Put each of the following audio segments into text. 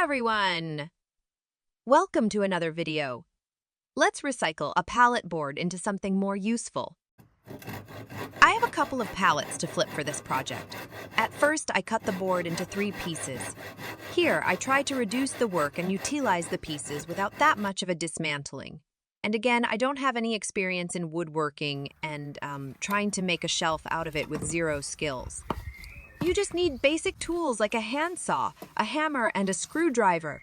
everyone! Welcome to another video. Let's recycle a pallet board into something more useful. I have a couple of pallets to flip for this project. At first, I cut the board into 3 pieces. Here, I try to reduce the work and utilize the pieces without that much of a dismantling. And again, I don't have any experience in woodworking and trying to make a shelf out of it with 0 skills. You just need basic tools like a handsaw, a hammer, and a screwdriver.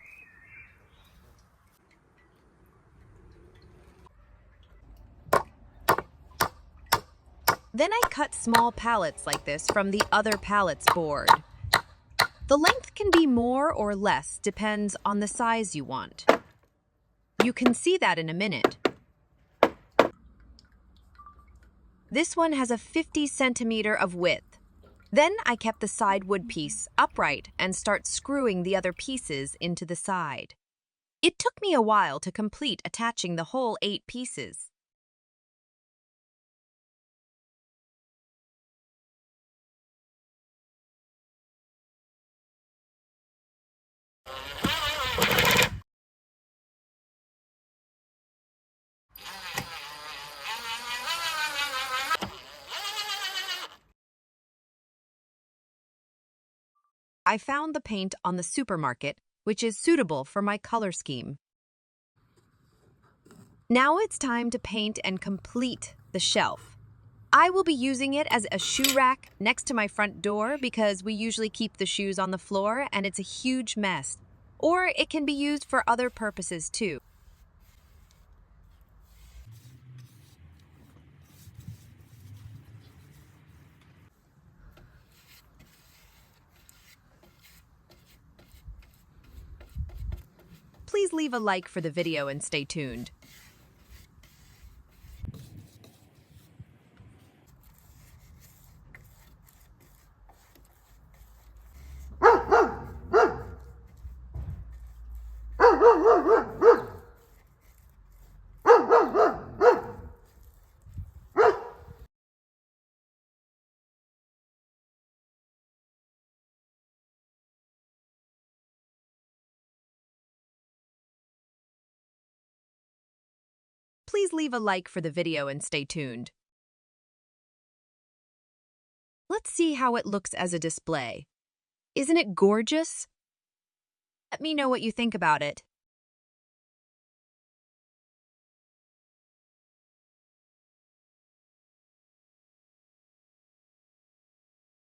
Then I cut small pallets like this from the other pallet's board. The length can be more or less, depends on the size you want. You can see that in a minute. This one has a 50 centimeter of width. Then I kept the side wood piece upright and start screwing the other pieces into the side. It took me a while to complete attaching the whole 8 pieces. I found the paint on the supermarket, which is suitable for my color scheme. Now it's time to paint and complete the shelf. I will be using it as a shoe rack next to my front door because we usually keep the shoes on the floor and it's a huge mess. Or it can be used for other purposes too. Please leave a like for the video and stay tuned. Please leave a like for the video and stay tuned. Let's see how it looks as a display. Isn't it gorgeous? Let me know what you think about it.